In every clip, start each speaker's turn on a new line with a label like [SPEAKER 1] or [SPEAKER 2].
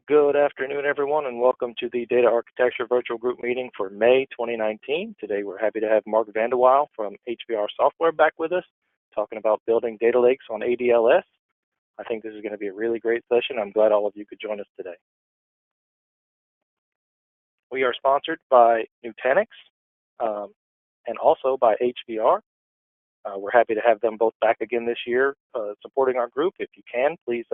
[SPEAKER 1] Good afternoon, everyone, and welcome to the Data Architecture Virtual Group Meeting for May 2019. Today, we're happy to have Mark Vanderweil from HBR Software back with us, talking about building data lakes on ADLS. I think this is going to be a really great session. I'm glad all of you could join us today. We are sponsored by Nutanix and also by HBR. We're happy to have them both back again this year supporting our group. If you can, please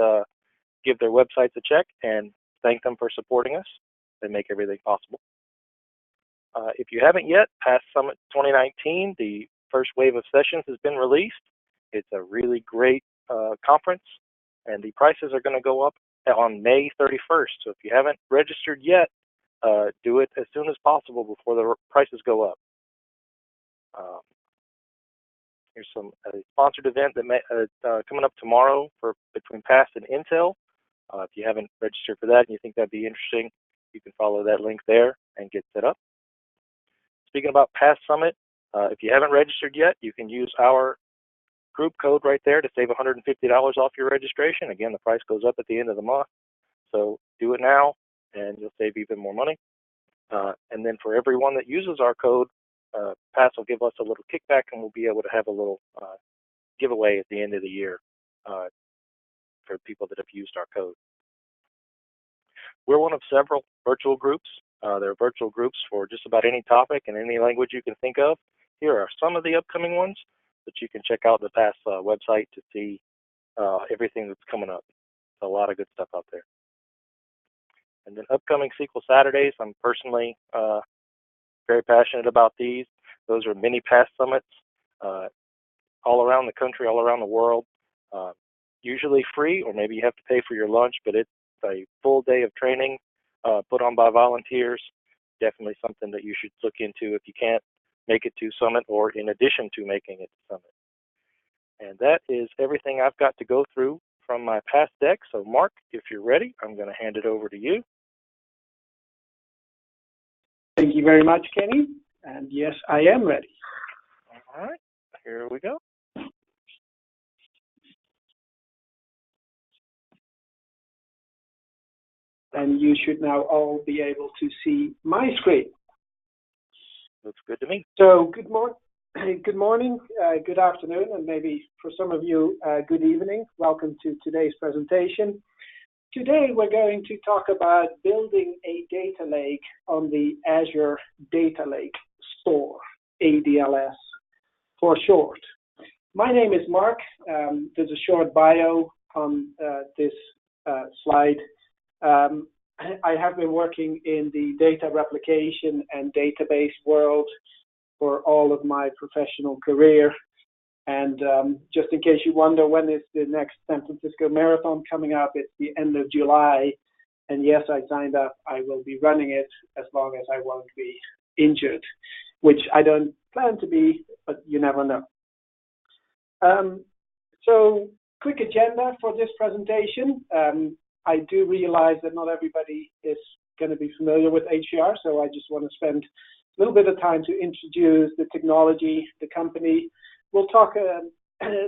[SPEAKER 1] give their websites a check and thank them for supporting us. They make everything possible. If you haven't yet, past Summit 2019, the first wave of sessions has been released. It's a really great conference, and the prices are going to go up on May 31st. So if you haven't registered yet, do it as soon as possible before the prices go up. Here's a sponsored event that coming up tomorrow between PAST and Intel. If you haven't registered for that and you think that'd be interesting, you can follow that link there and get set up. Speaking about PAST Summit, if you haven't registered yet, you can use our group code right there to save $150 off your registration. Again, the price goes up at the end of the month, so do it now and you'll save even more money. And then for everyone that uses our code, PAST will give us a little kickback and we'll be able to have a little giveaway at the end of the year for people that have used our code. We're one of several virtual groups. There are virtual groups for just about any topic and any language you can think of. Here are some of the upcoming ones, but you can check out the PAST website to see everything that's coming up. There's a lot of good stuff out there. And then upcoming SQL Saturdays, I'm personally very passionate about these. Those are mini PAST summits all around the country, all around the world. Usually free, or maybe you have to pay for your lunch, but it's a full day of training put on by volunteers. Definitely something that you should look into if you can't make it to Summit or in addition to making it to Summit. And that is everything I've got to go through from my past deck. So Mark, if you're ready, I'm going to hand it over to you.
[SPEAKER 2] Thank you very much, Kenny. And yes, I am ready.
[SPEAKER 1] All right, here we go.
[SPEAKER 2] And you should now all be able to see my screen.
[SPEAKER 1] Looks good to me.
[SPEAKER 2] So good morning, good afternoon, and maybe for some of you, good evening. Welcome to today's presentation. Today we're going to talk about building a data lake on the Azure Data Lake Store, ADLS for short. My name is Mark. There's a short bio on this slide. I have been working in the data replication and database world for all of my professional career. And just in case you wonder when is the next San Francisco Marathon coming up, it's the end of July. And yes, I signed up. I will be running it as long as I won't be injured, which I don't plan to be, but you never know. So quick agenda for this presentation. I do realize that not everybody is going to be familiar with HBR, so I just want to spend a little bit of time to introduce the technology, the company. We'll talk a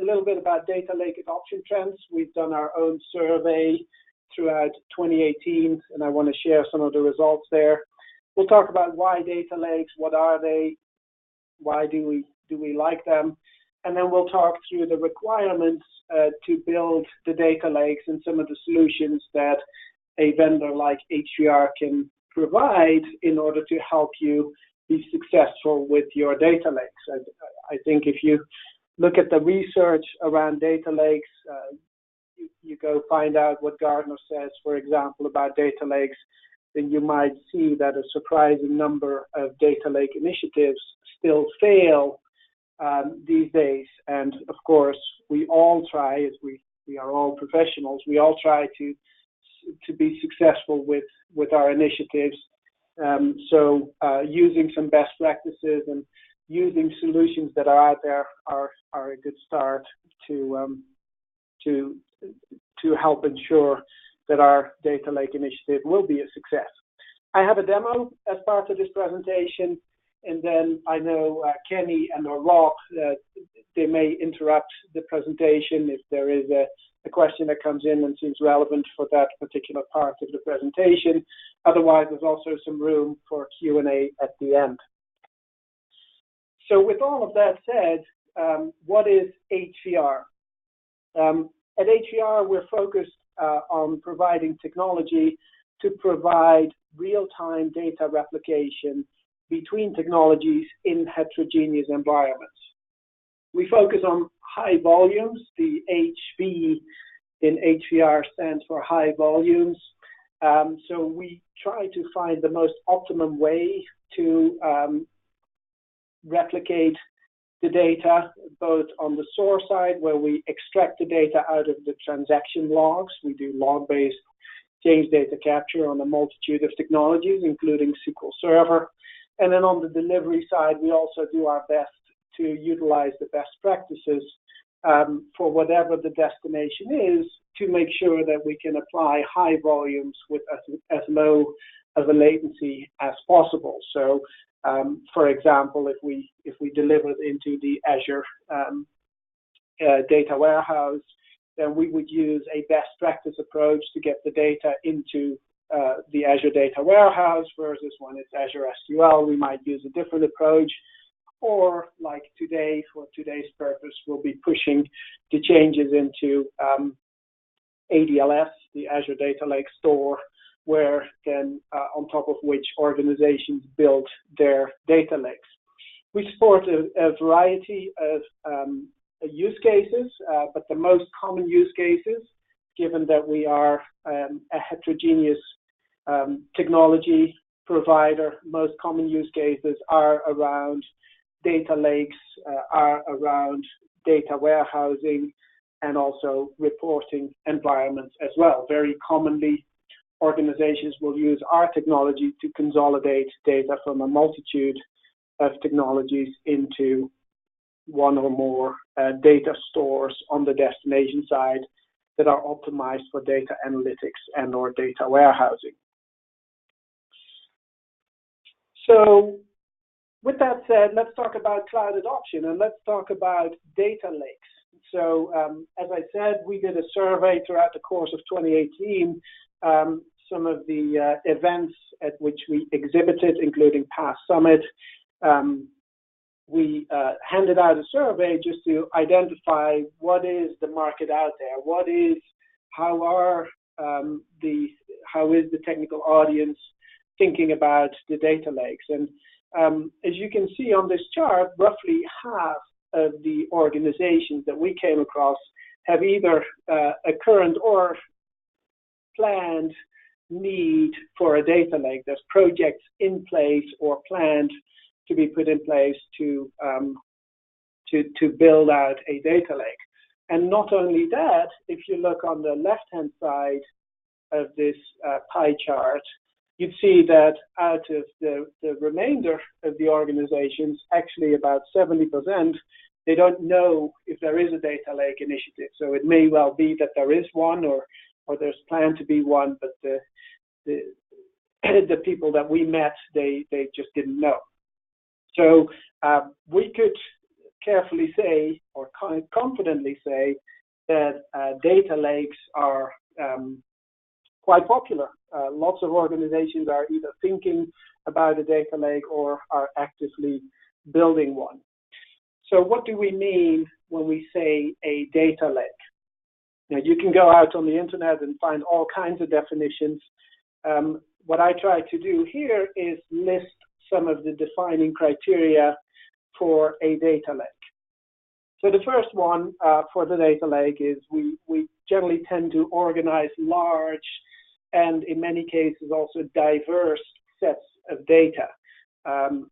[SPEAKER 2] little bit about data lake adoption trends. We've done our own survey throughout 2018, and I want to share some of the results there. We'll talk about why data lakes, what are they, why do we like them, and then we'll talk through the requirements to build the data lakes and some of the solutions that a vendor like HBR can provide in order to help you be successful with your data lakes. I think if you look at the research around data lakes, you go find out what Gartner says, for example, about data lakes, then you might see that a surprising number of data lake initiatives still fail these days. And of course, we all try, as we are all professionals, we all try to be successful with our initiatives. So using some best practices and using solutions that are out there are a good start to help ensure that our data lake initiative will be a success. I have a demo as part of this presentation, and then I know Kenny and or Rob, they may interrupt the presentation if there is a question that comes in and seems relevant for that particular part of the presentation. Otherwise, there's also some room for Q&A at the end. So with all of that said, what is HCR? At HCR, we're focused on providing technology to provide real-time data replication between technologies in heterogeneous environments. We focus on high volumes. The HV in HCR stands for high volumes. So we try to find the most optimum way to replicate the data, both on the source side, where we extract the data out of the transaction logs. We do log-based change data capture on a multitude of technologies, including SQL Server. And then on the delivery side, we also do our best to utilize the best practices for whatever the destination is, to make sure that we can apply high volumes with as low of a latency as possible. So, for example, if we deliver it into the Azure data warehouse, then we would use a best practice approach to get the data into the Azure data warehouse, versus when it's Azure SQL, we might use a different approach. Or like today, for today's purpose, we'll be pushing the changes into ADLS, the Azure Data Lake Store, where then on top of which organizations build their data lakes. We support a variety of use cases, but the most common use cases, given that we are a heterogeneous technology provider, most common use cases are around data lakes, are around data warehousing, and also reporting environments as well. Very commonly, organizations will use our technology to consolidate data from a multitude of technologies into one or more data stores on the destination side that are optimized for data analytics and or data warehousing. So with that said, let's talk about cloud adoption, and let's talk about data lakes. So as I said, we did a survey throughout the course of 2018. Some of the events at which we exhibited, including past Summit, we handed out a survey just to identify what is the market out there, how is the technical audience thinking about the data lakes. And as you can see on this chart, roughly half of the organizations that we came across have either a current or planned need for a data lake. There's projects in place or planned to be put in place to build out a data lake. And not only that, if you look on the left-hand side of this pie chart, you'd see that out of the remainder of the organizations, actually about 70%, they don't know if there is a data lake initiative. So it may well be that there is one, or there's planned to be one, but the people that we met, they just didn't know. So we could carefully say, or confidently say, that data lakes are quite popular. Lots of organizations are either thinking about a data lake or are actively building one. So what do we mean when we say a data lake? Now, you can go out on the internet and find all kinds of definitions. What I try to do here is list some of the defining criteria for a data lake. So the first one for the data lake is we generally tend to organize large and in many cases also diverse sets of data.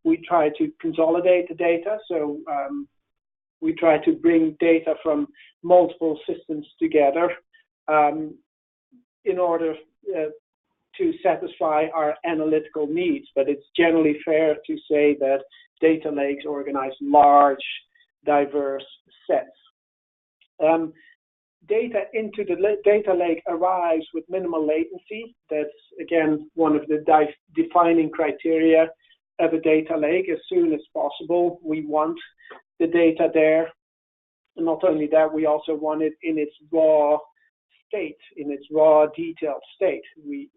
[SPEAKER 2] We try to consolidate the data, so we try to bring data from multiple systems together in order to satisfy our analytical needs. But it's generally fair to say that data lakes organize large, diverse sets. Data into the data lake arrives with minimal latency. That's, again, one of the defining criteria. of a data lake as soon as possible. We want the data there. And not only that, we also want it in its raw state, in its raw detailed state. We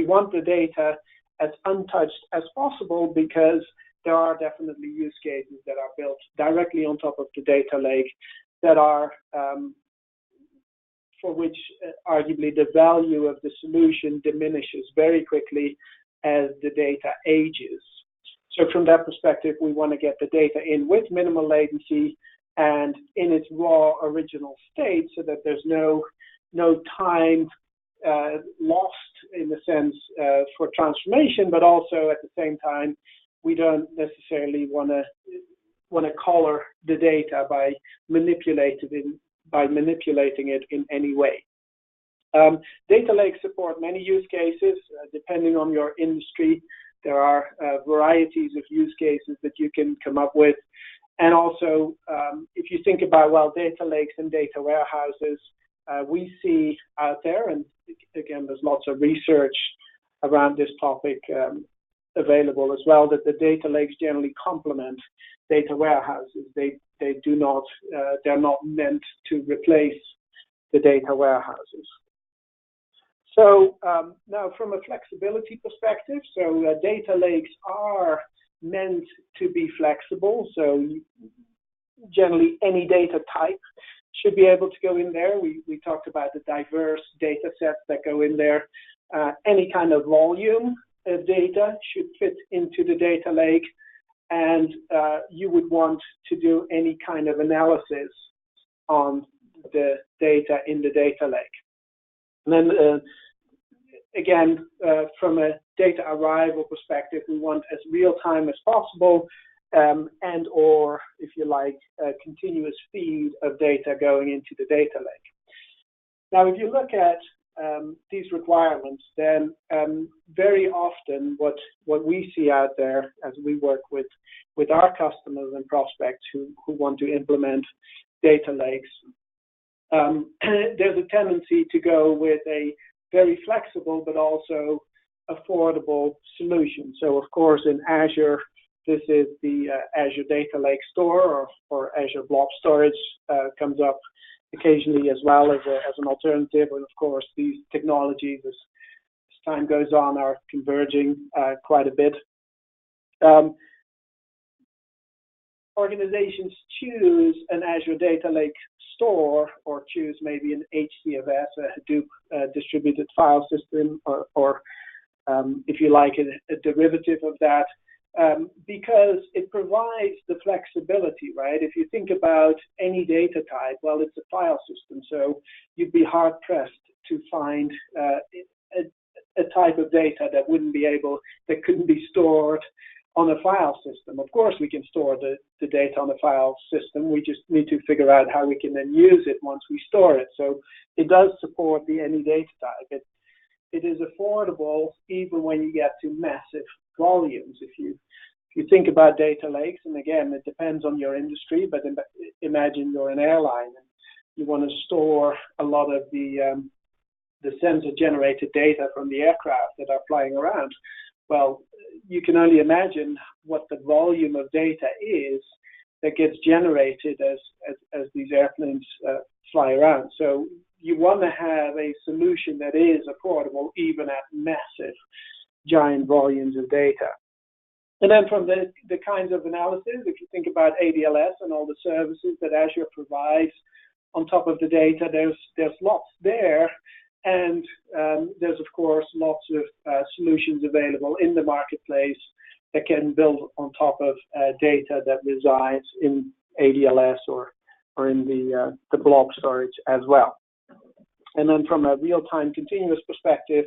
[SPEAKER 2] want the data as untouched as possible, because there are definitely use cases that are built directly on top of the data lake that are for which arguably the value of the solution diminishes very quickly as the data ages. So from that perspective, we want to get the data in with minimal latency and in its raw original state, so that there's no time lost in the sense for transformation, but also at the same time, we don't necessarily want to color the data by manipulating it in any way. Data lakes support many use cases. Depending on your industry, there are varieties of use cases that you can come up with. And also, if you think about, well, data lakes and data warehouses, we see out there, and again, there's lots of research around this topic available as well, that the data lakes generally complement data warehouses. They do not, they're not meant to replace the data warehouses. So now from a flexibility perspective, so data lakes are meant to be flexible. So generally any data type should be able to go in there. We talked about the diverse data sets that go in there. Any kind of volume of data should fit into the data lake, and you would want to do any kind of analysis on the data in the data lake. And then again, from a data arrival perspective, we want as real time as possible, and or, if you like, a continuous feed of data going into the data lake. Now, if you look at these requirements, then very often what we see out there as we work with our customers and prospects who want to implement data lakes, there's a tendency to go with a very flexible but also affordable solution. So, of course, in Azure, this is the Azure Data Lake Store, or Azure Blob Storage comes up occasionally as well as an alternative. And of course, these technologies, as time goes on, are converging quite a bit. Organizations choose an Azure Data Lake Store, or choose maybe an HDFS, a Hadoop distributed file system, or if you like, a derivative of that, because it provides the flexibility, right? If you think about any data type, well, it's a file system, so you'd be hard-pressed to find a type of data that couldn't be stored on a file system. Of course, we can store the data on a file system. We just need to figure out how we can then use it once we store it. So it does support the any data type. It is affordable even when you get to massive volumes. If you think about data lakes, and again, it depends on your industry, but imagine you're an airline and you want to store a lot of the sensor-generated data from the aircraft that are flying around. Well, you can only imagine what the volume of data is that gets generated as these airplanes fly around. So you want to have a solution that is affordable even at massive, giant volumes of data. And then from the kinds of analysis, if you think about ADLS and all the services that Azure provides on top of the data, there's lots there. And there's, of course, lots of solutions available in the marketplace that can build on top of data that resides in ADLS or in the blob storage as well. And then from a real-time continuous perspective,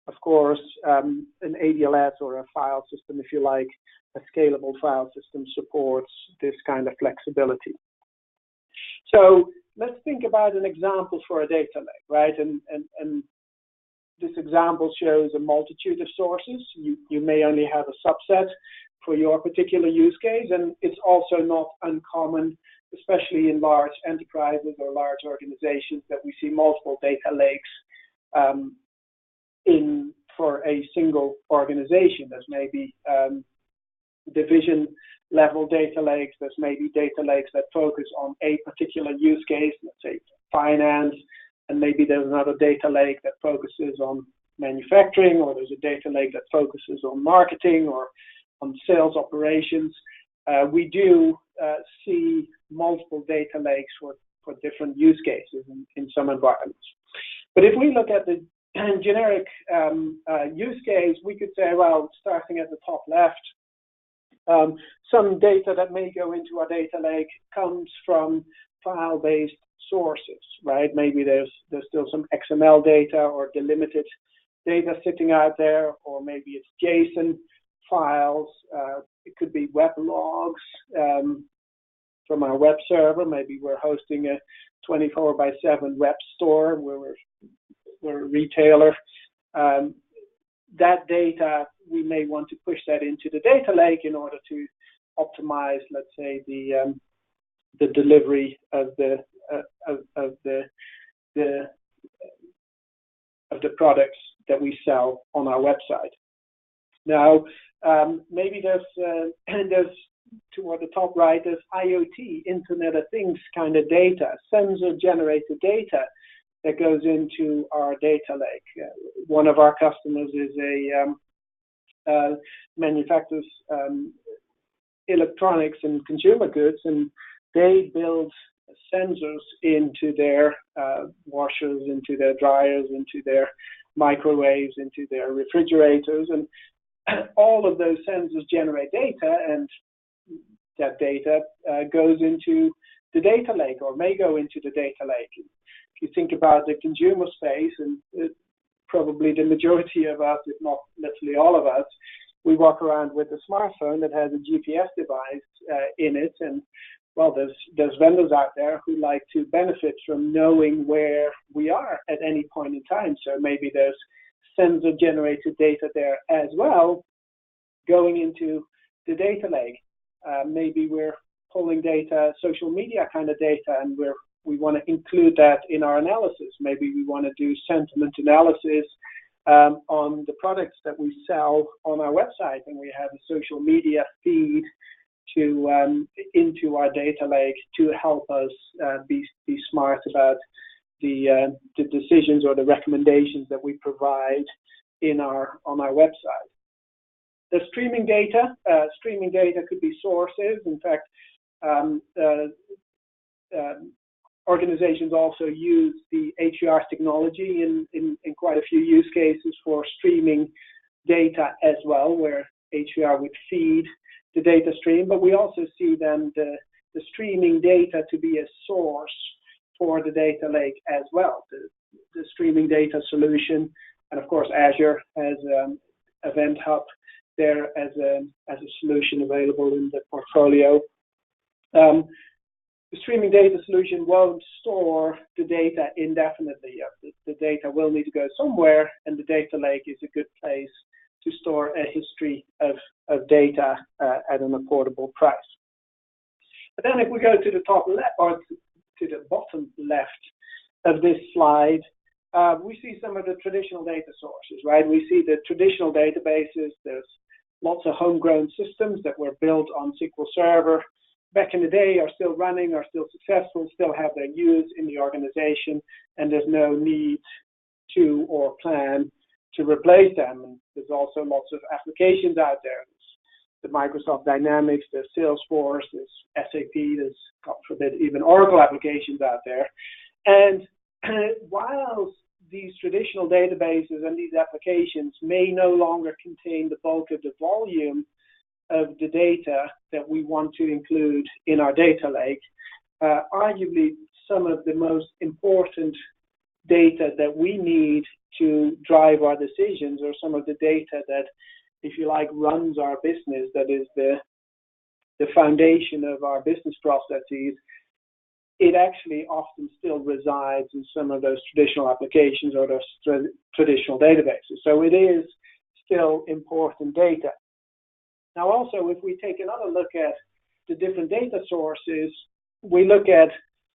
[SPEAKER 2] of course, an ADLS or a file system, if you like, a scalable file system supports this kind of flexibility. So let's think about an example for a data lake, right? And this example shows a multitude of sources. You may only have a subset for your particular use case, and it's also not uncommon, especially in large enterprises or large organizations, that we see multiple data lakes for a single organization. There's maybe division level data lakes. There's maybe data lakes that focus on a particular use case, let's say finance, and maybe there's another data lake that focuses on manufacturing, or there's a data lake that focuses on marketing or on sales operations. We do see multiple data lakes for different use cases in some environments. But if we look at the generic use case, we could say, well, starting at the top left, some data that may go into our data lake comes from file-based sources, right? Maybe there's still some XML data or delimited data sitting out there, or maybe it's JSON files. It could be web logs from our web server. Maybe we're hosting a 24/7 web store where we're a retailer. That data, we may want to push that into the data lake in order to optimize, let's say, the delivery of the products that we sell on our website. Now, maybe there's toward the top right, there's IoT, Internet of Things kind of data, sensor-generated data that goes into our data lake. One of our customers is a manufactures electronics and consumer goods, and they build sensors into their washers, into their dryers, into their microwaves, into their refrigerators, and all of those sensors generate data, and that data goes into the data lake, or may go into the data lake. If you think about the consumer space, and probably the majority of us, if not literally all of us, we walk around with a smartphone that has a GPS device in it, and well, there's vendors out there who like to benefit from knowing where we are at any point in time. So maybe there's sensor-generated data there as well, going into the data lake. Maybe we're pulling data, social media kind of data, and we want to include that in our analysis. Maybe we want to do sentiment analysis on the products that we sell on our website, and we have a social media feed into our data lake to help us be smart about the decisions or the recommendations that we provide on our website. The streaming data could be sources. In fact, organizations also use the HDFS technology in quite a few use cases for streaming data as well, where HDFS would feed the data stream. But we also see then the streaming data to be a source for the data lake as well, the streaming data solution. And of course, Azure has Event Hub there as a solution available in the portfolio. The streaming data solution won't store the data indefinitely. The data will need to go somewhere, and the data lake is a good place to store a history of data at an affordable price. But then if we go to the top left, or to the bottom left of this slide, we see some of the traditional data sources, right? We see the traditional databases. There's lots of homegrown systems that were built on SQL Server back in the day, are still running, are still successful, still have their use in the organization, and there's no need to or plan to replace them. And there's also lots of applications out there. There's the Microsoft Dynamics, there's Salesforce, there's SAP, there's, God forbid, even Oracle applications out there. And while these traditional databases and these applications may no longer contain the bulk of the volume of the data that we want to include in our data lake, arguably some of the most important data that we need to drive our decisions, or some of the data that, if you like, runs our business, that is the foundation of our business processes, it actually often still resides in some of those traditional applications or those traditional databases. So it is still important data. Now also, if we take another look at the different data sources, we look at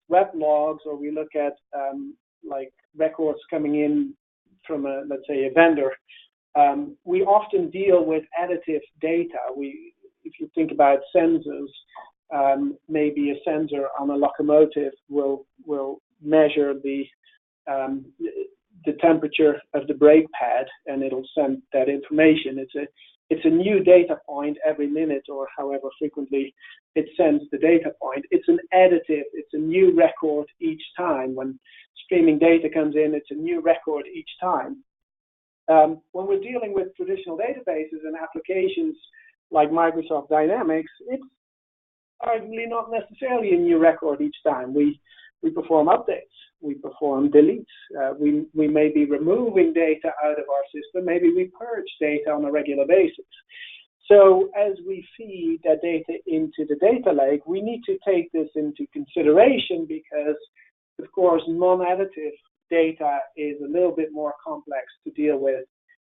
[SPEAKER 2] web logs, or we look at like records coming in from let's say a vendor. We often deal with additive data. if you think about sensors, maybe a sensor on a locomotive will measure the temperature of the brake pad, and it'll send that information. It's a new data point every minute, or however frequently it sends the data point. It's an additive. It's a new record each time. When streaming data comes in, it's a new record each time. When we're dealing with traditional databases and applications like Microsoft Dynamics, it's arguably not necessarily a new record each time. We perform updates, we perform deletes, we may be removing data out of our system, maybe we purge data on a regular basis. So as we feed that data into the data lake, we need to take this into consideration because, of course, non-additive data is a little bit more complex to deal with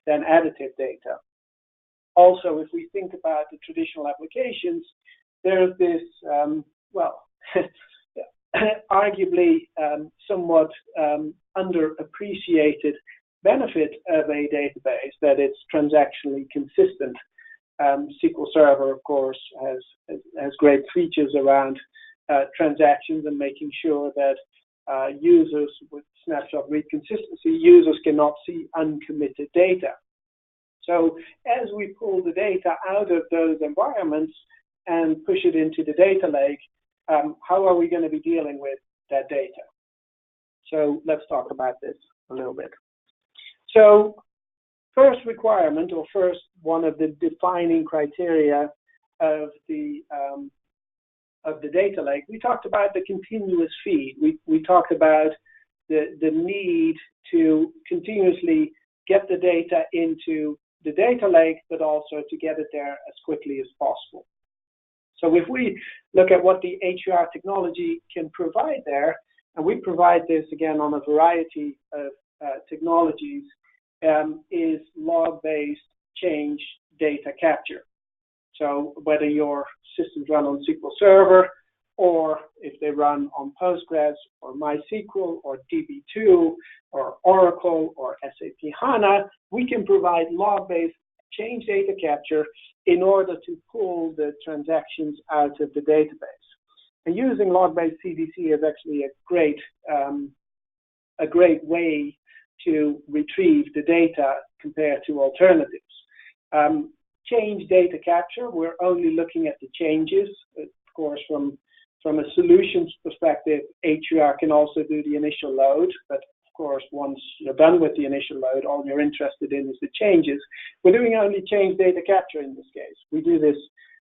[SPEAKER 2] than additive data. Also, if we think about the traditional applications, there's this, arguably somewhat underappreciated benefit of a database, that it's transactionally consistent. SQL Server, of course, has great features around transactions and making sure that users with snapshot read consistency, users cannot see uncommitted data. So as we pull the data out of those environments and push it into the data lake, how are we going to be dealing with that data? So let's talk about this a little bit. So first requirement, or first one of the defining criteria of the data lake, we talked about the continuous feed. We talked about the need to continuously get the data into the data lake, but also to get it there as quickly as possible. So if we look at what the HUR technology can provide there, and we provide this again on a variety of technologies, is log-based change data capture. So whether your systems run on SQL Server, or if they run on Postgres, or MySQL, or DB2, or Oracle, or SAP HANA, we can provide log-based change data capture in order to pull the transactions out of the database. And using log-based CDC is actually a great way to retrieve the data compared to alternatives. Change data capture, we're only looking at the changes. Of course, from a solutions perspective, HUR can also do the initial load, but of course, once you're done with the initial load, all you're interested in is the changes. We're doing only change data capture in this case. We do this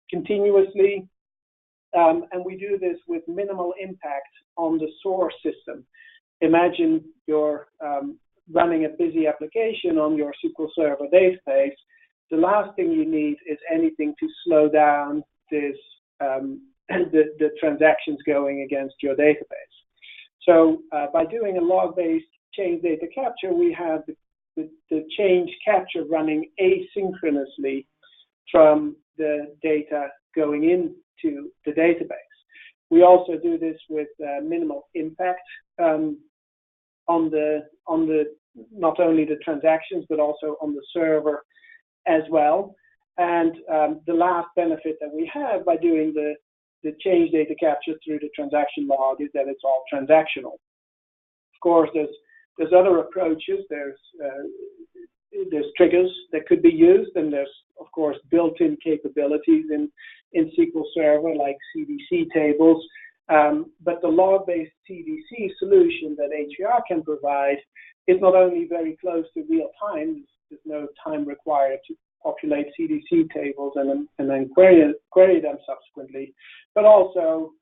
[SPEAKER 2] continuously, and we do this with minimal impact on the source system. Imagine you're running a busy application on your SQL Server database. The last thing you need is anything to slow down this, the transactions going against your database. So by doing a log-based change data capture, we have the change capture running asynchronously from the data going into the database. We also do this with minimal impact on the not only the transactions but also on the server as well. And the last benefit that we have by doing the change data capture through the transaction log is that it's all transactional. Of course, there's other approaches. There's triggers that could be used, and there's of course built-in capabilities in SQL Server like CDC tables. But the log-based CDC solution that HUR can provide is not only very close to real time. There's no time required to populate CDC tables and then query them subsequently. But also,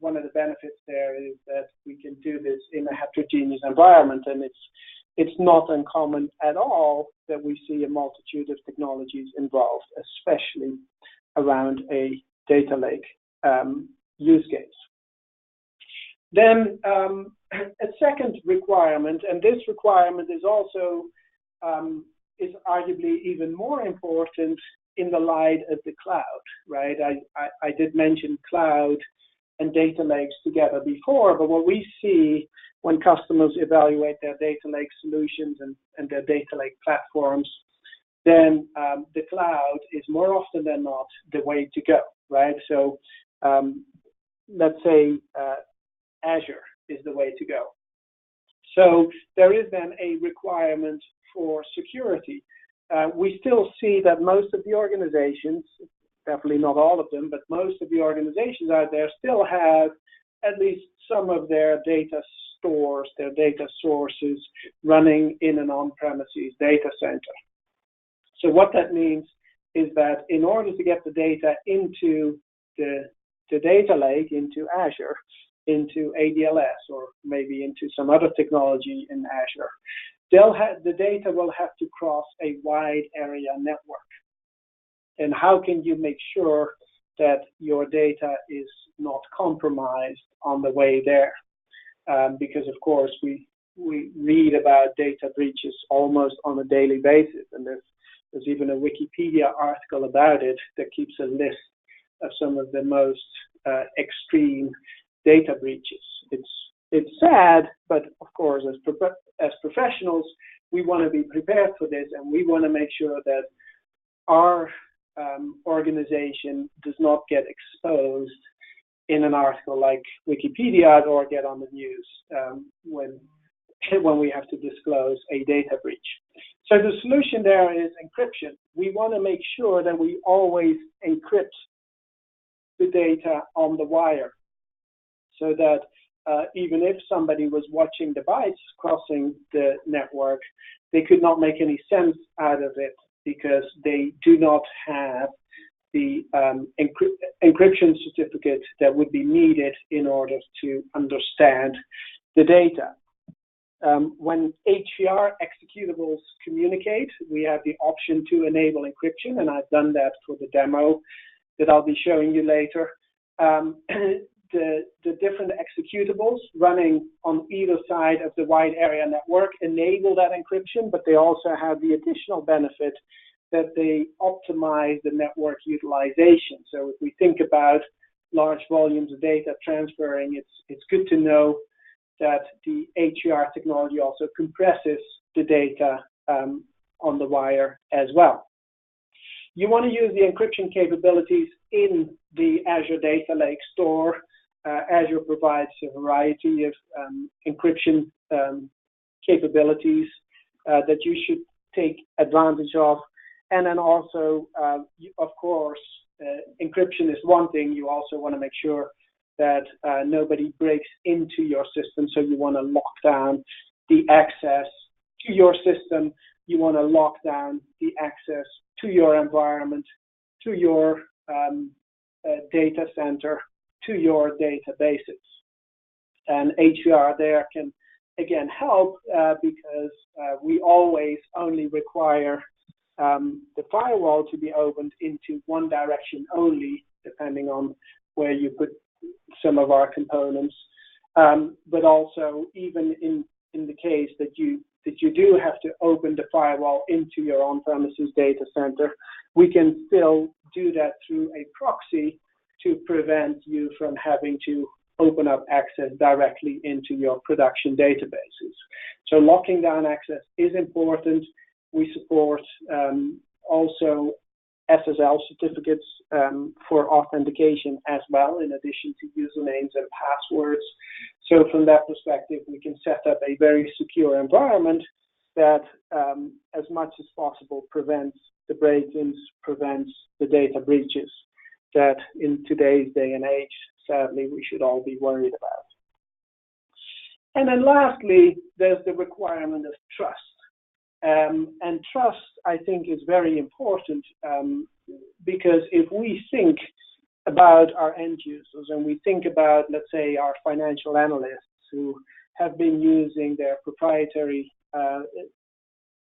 [SPEAKER 2] one of the benefits there is that we can do this in a heterogeneous environment, and it's not uncommon at all that we see a multitude of technologies involved, especially around a data lake use case. Then a second requirement, and this requirement is also is arguably even more important in the light of the cloud, right? I did mention cloud and data lakes together before, but what we see when customers evaluate their data lake solutions and their data lake platforms, then the cloud is more often than not the way to go, right? So let's say Azure is the way to go. So there is then a requirement for security. We still see that most of the organizations, definitely not all of them, but most of the organizations out there still have at least some of their data stores, their data sources running in an on-premises data center. So what that means is that in order to get the data into the data lake, into Azure, into ADLS, or maybe into some other technology in Azure, the data will have to cross a wide area network. And how can you make sure that your data is not compromised on the way there? Because of course we read about data breaches almost on a daily basis, and there's even a Wikipedia article about it that keeps a list of some of the most extreme data breaches. It's sad, but of course, as professionals, we want to be prepared for this, and we want to make sure that our organization does not get exposed in an article like Wikipedia or get on the news when we have to disclose a data breach. So the solution there is encryption. We want to make sure that we always encrypt the data on the wire, so that even if somebody was watching the bytes crossing the network, they could not make any sense out of it because they do not have the encryption certificate that would be needed in order to understand the data. When HDR executables communicate, we have the option to enable encryption, and I've done that for the demo that I'll be showing you later. The different executables running on either side of the wide area network enable that encryption, but they also have the additional benefit that they optimize the network utilization. So if we think about large volumes of data transferring, it's good to know that the HDR technology also compresses the data on the wire as well. You want to use the encryption capabilities in the Azure Data Lake store. Azure provides a variety of encryption capabilities that you should take advantage of. And then also, of course, encryption is one thing. You also want to make sure that nobody breaks into your system. So you want to lock down the access to your system. You want to lock down the access to your environment, to your data center, to your databases. And HDR there can, again, help because we always only require the firewall to be opened into one direction only, depending on where you put some of our components. But also, even in the case that you do have to open the firewall into your on-premises data center, we can still do that through a proxy to prevent you from having to open up access directly into your production databases. So locking down access is important. We support also SSL certificates for authentication as well, in addition to usernames and passwords. So from that perspective, we can set up a very secure environment that, as much as possible, prevents the break-ins, prevents the data breaches that in today's day and age, sadly, we should all be worried about. And then lastly, there's the requirement of trust. And trust, I think, is very important because if we think about our end users and we think about, let's say, our financial analysts who have been using their proprietary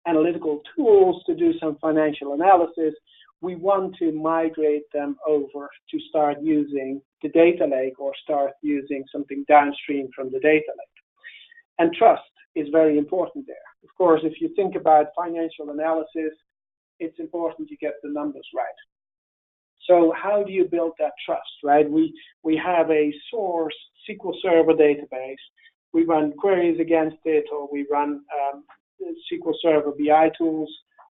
[SPEAKER 2] analytical tools to do some financial analysis, we want to migrate them over to start using the data lake or start using something downstream from the data lake. And trust is very important there. Of course, if you think about financial analysis, it's important you get the numbers right. So how do you build that trust, right? We have a source SQL Server database. We run queries against it, or we run SQL Server BI tools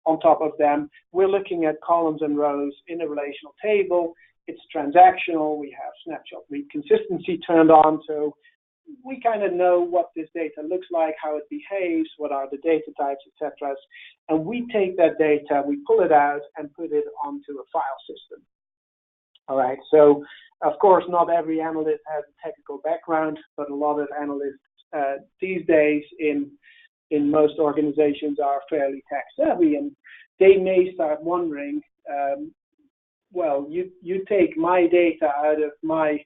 [SPEAKER 2] on top of them. We're looking at columns and rows in a relational table. It's transactional. We have snapshot read consistency turned on, so we kind of know what this data looks like, how it behaves, what are the data types, etc. And we take that data, we pull it out and put it onto a file system. All right, so of course, not every analyst has a technical background, but a lot of analysts these days in most organizations are fairly tech savvy, and they may start wondering, well, you take my data out of my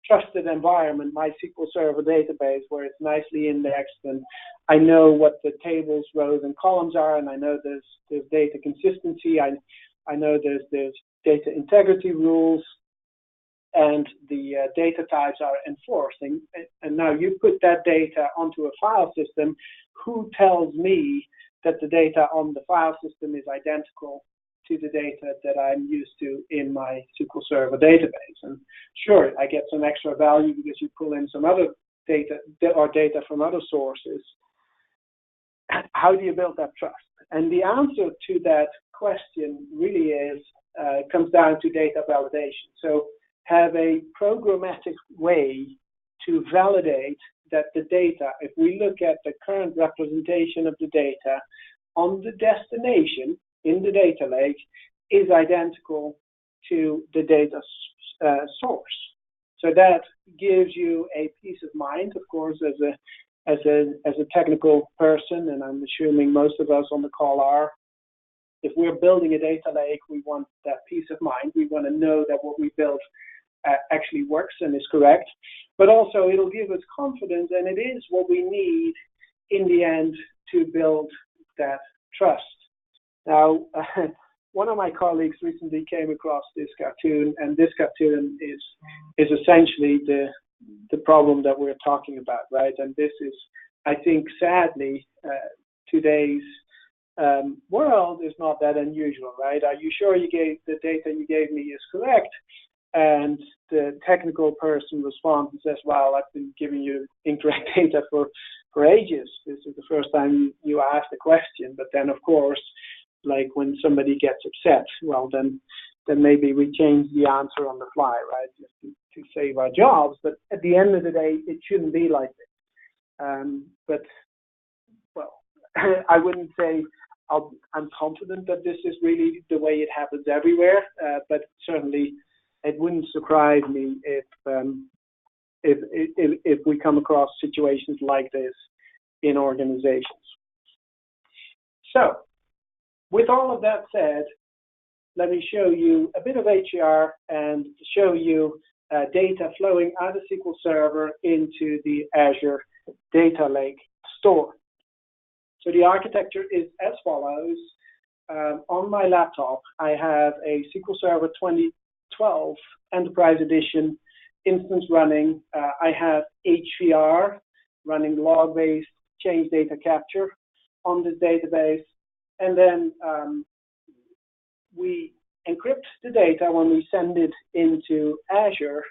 [SPEAKER 2] trusted environment, my SQL Server database, where it's nicely indexed, and I know what the tables, rows, and columns are, and I know there's data consistency. I know there's data integrity rules, and the data types are enforced. And now you put that data onto a file system. Who tells me that the data on the file system is identical to the data that I'm used to in my SQL Server database? And sure, I get some extra value because you pull in some other data or data from other sources. How do you build that trust? And the answer to that question really comes down to data validation. So have a programmatic way to validate that the data, if we look at the current representation of the data on the destination in the data lake, is identical to the data source. So that gives you a peace of mind, of course, as a technical person, and I'm assuming most of us on the call are. If we're building a data lake, we want that peace of mind. We want to know that what we built actually works and is correct. But also it'll give us confidence, and it is what we need in the end to build that trust. Now, one of my colleagues recently came across this cartoon, and this cartoon is essentially the problem that we're talking about, right? And this is, I think, sadly, today's world is not that unusual, right? Are you sure the data you gave me is correct? And the technical person responds and says, well, I've been giving you incorrect data for ages. This is the first time you asked the question. But then, of course, like when somebody gets upset, well, then maybe we change the answer on the fly, right, just to save our jobs. But at the end of the day, it shouldn't be like this. But, well, I wouldn't say I'm confident that this is really the way it happens everywhere, but certainly it wouldn't surprise me if we come across situations like this in organizations. So, with all of that said, let me show you a bit of HER and show you data flowing out of SQL Server into the Azure Data Lake store. So the architecture is as follows. On my laptop, I have a SQL Server 2012 Enterprise Edition instance running. I have HCR running log-based change data capture on this database. And then we encrypt the data when we send it into Azure,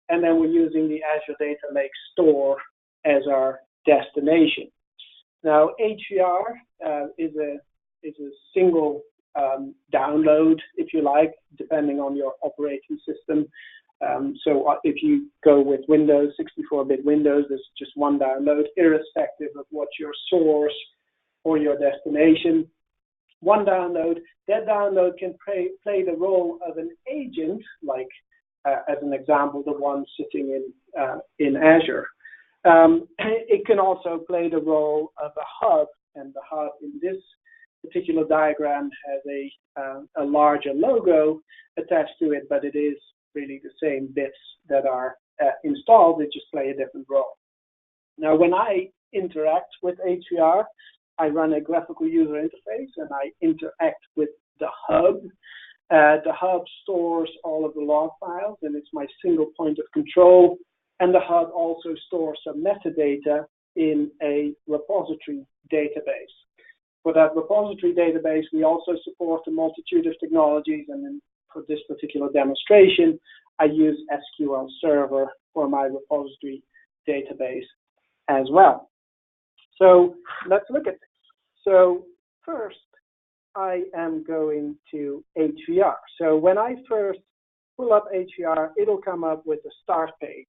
[SPEAKER 2] and then we're using the Azure Data Lake store as our destination. Now, HCR is a single download, if you like, depending on your operating system. So if you go with Windows, 64-bit Windows, there's just one download, irrespective of what your source or your destination. One download. That download can play the role of an agent, like as an example, the one sitting in Azure. It can also play the role of a hub, and the hub in this particular diagram has a larger logo attached to it, but it is really the same bits that are installed. They just play a different role. Now, when I interact with HCR, I run a graphical user interface, and I interact with the hub. The hub stores all of the log files, and it's my single point of control. And the hub also stores some metadata in a repository database. For that repository database, we also support a multitude of technologies, and for this particular demonstration, I use SQL Server for my repository database as well. So let's look at this. So first, I am going to HVR. So when I first pull up HVR, it'll come up with a start page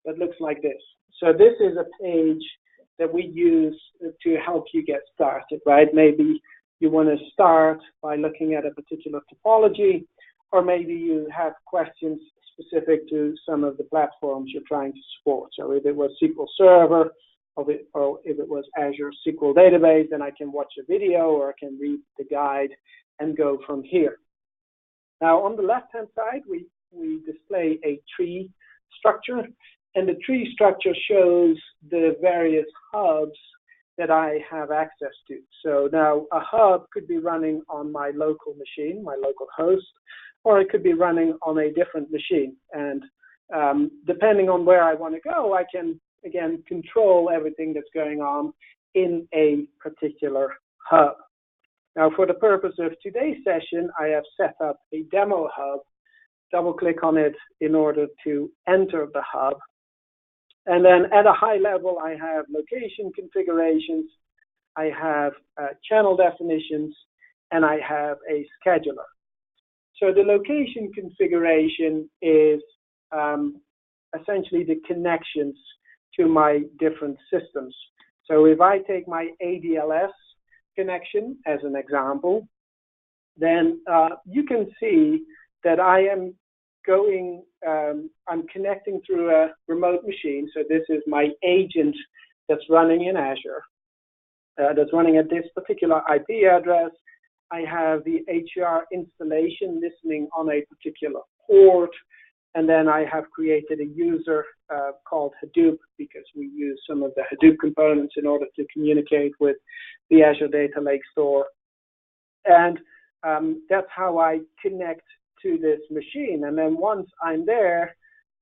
[SPEAKER 2] that looks like this. So this is a page that we use to help you get started, right? Maybe you want to start by looking at a particular topology, or maybe you have questions specific to some of the platforms you're trying to support. So if it was SQL Server, or if it was Azure SQL Database, then I can watch a video or I can read the guide and go from here. Now on the left-hand side, we display a tree structure, and the tree structure shows the various hubs that I have access to. So now a hub could be running on my local machine, my local host, or it could be running on a different machine. And depending on where I want to go, I can, again, control everything that's going on in a particular hub. Now, for the purpose of today's session, I have set up a demo hub. Double-click on it in order to enter the hub. And then at a high level, I have location configurations, I have channel definitions, and I have a scheduler. So the location configuration is essentially the connections to my different systems. So if I take my ADLS connection as an example, then you can see that I am I'm connecting through a remote machine. So this is my agent that's running in Azure, that's running at this particular IP address. I have the HR installation listening on a particular port, and then I have created a user called Hadoop, because we use some of the Hadoop components in order to communicate with the Azure Data Lake Store. And that's how I connect to this machine. And then once I'm there,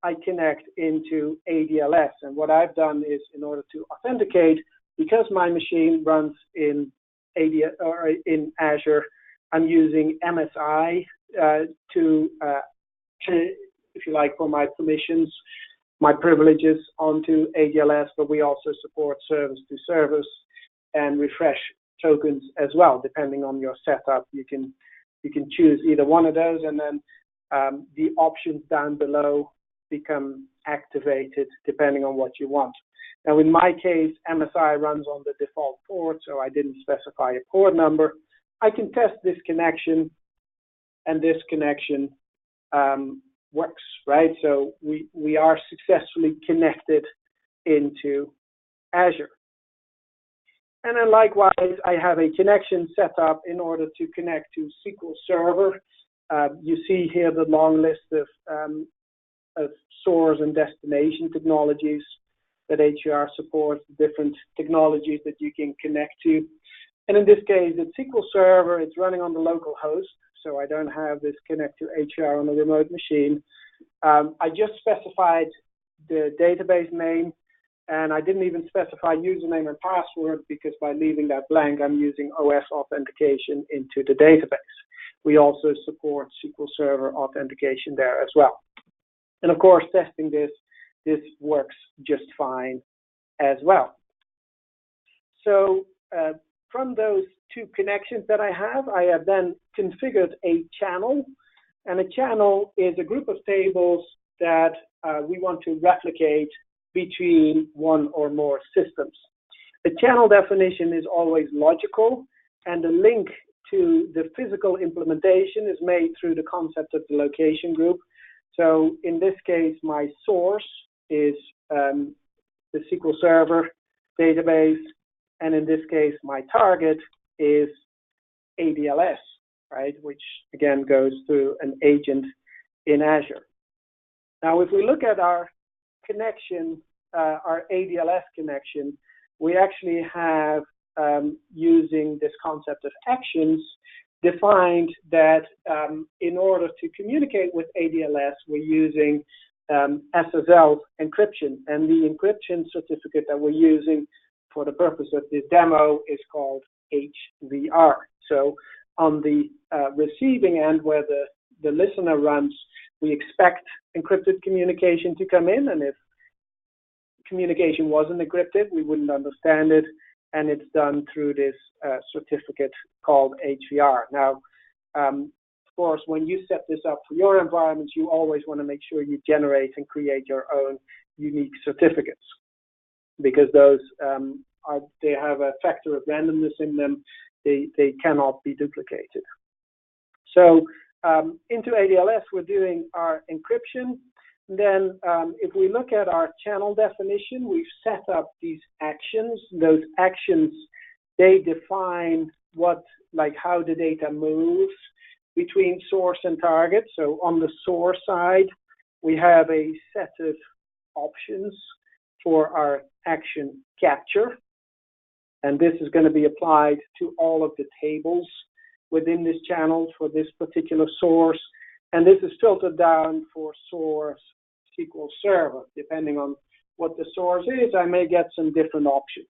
[SPEAKER 2] I connect into ADLS. And what I've done is, in order to authenticate, because my machine runs in Azure, I'm using MSI to, if you like, for my permissions, my privileges onto ADLS, but we also support service to service and refresh tokens as well. Depending on your setup, you can choose either one of those, and then the options down below become activated depending on what you want. Now, in my case, MSI runs on the default port, so I didn't specify a port number. I can test this connection, and this connection works, right? So we are successfully connected into Azure. And then likewise, I have a connection set up in order to connect to SQL Server. You see here the long list of source and destination technologies that HDR supports, different technologies that you can connect to. And in this case, it's SQL Server. It's running on the local host, so I don't have this connect to HDR on a remote machine. I just specified the database name, and I didn't even specify username and password, because by leaving that blank, I'm using OS authentication into the database. We also support SQL Server authentication there as well. And of course, testing this works just fine as well. So from those two connections that I have then configured a channel. And a channel is a group of tables that we want to replicate between one or more systems. The channel definition is always logical, and the link to the physical implementation is made through the concept of the location group. So in this case, my source is the SQL Server database, and in this case, my target is ADLS, right, which again goes through an agent in Azure. Now, if we look at our connection, our ADLS connection, we actually have, using this concept of actions, defined that in order to communicate with ADLS, we're using SSL encryption. And the encryption certificate that we're using for the purpose of this demo is called HVR. So on the receiving end, where the listener runs, we expect encrypted communication to come in, and if communication wasn't encrypted, we wouldn't understand it. and it's done through this certificate called HVR. Now, of course, when you set this up for your environments, you always want to make sure you generate and create your own unique certificates, because those they have a factor of randomness in them. They cannot be duplicated. So into ADLS, we're doing our encryption. Then if we look at our channel definition, we've set up these actions. Those actions, they define how the data moves between source and target. So on the source side, we have a set of options for our action capture. And this is going to be applied to all of the tables within this channel for this particular source. And this is filtered down for source SQL Server. Depending on what the source is, I may get some different options.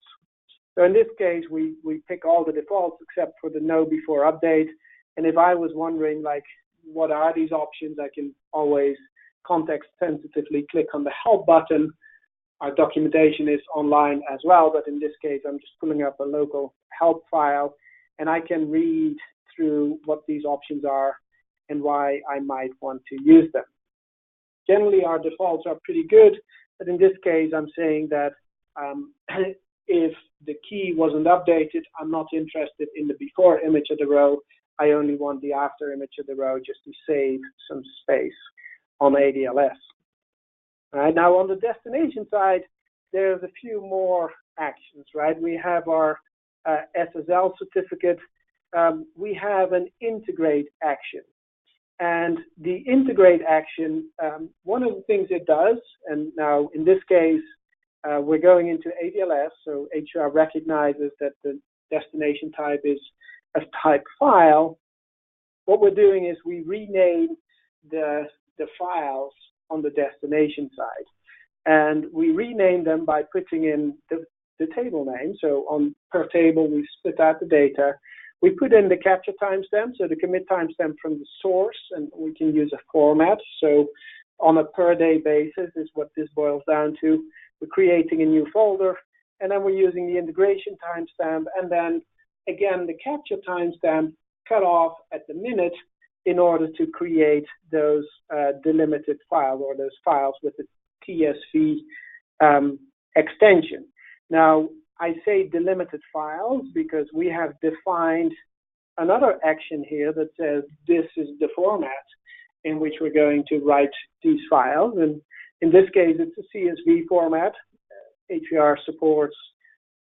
[SPEAKER 2] So in this case, we pick all the defaults except for the no before update. And if I was wondering, what are these options, I can always context sensitively click on the help button. Our documentation is online as well, but in this case, I'm just pulling up a local help file, and I can read through what these options are and why I might want to use them. Generally, our defaults are pretty good, but in this case, I'm saying that if the key wasn't updated, I'm not interested in the before image of the row. I only want the after image of the row just to save some space on ADLS. All right, now on the destination side, there's a few more actions, right? We have our SSL certificate. We have an integrate action. And the integrate action, one of the things it does, and now in this case, we're going into ADLS, so HR recognizes that the destination type is a type file. What we're doing is we rename the files on the destination side. And we rename them by putting in the table name. So per table, we split out the data. We put in the capture timestamp, so the commit timestamp from the source, and we can use a format. So on a per day basis is what this boils down to. We're creating a new folder, and then we're using the integration timestamp, and then again, the capture timestamp cut off at the minute in order to create those delimited files, or those files with the TSV extension. Now, I say delimited files because we have defined another action here that says this is the format in which we're going to write these files. And in this case, it's a CSV format. HVR supports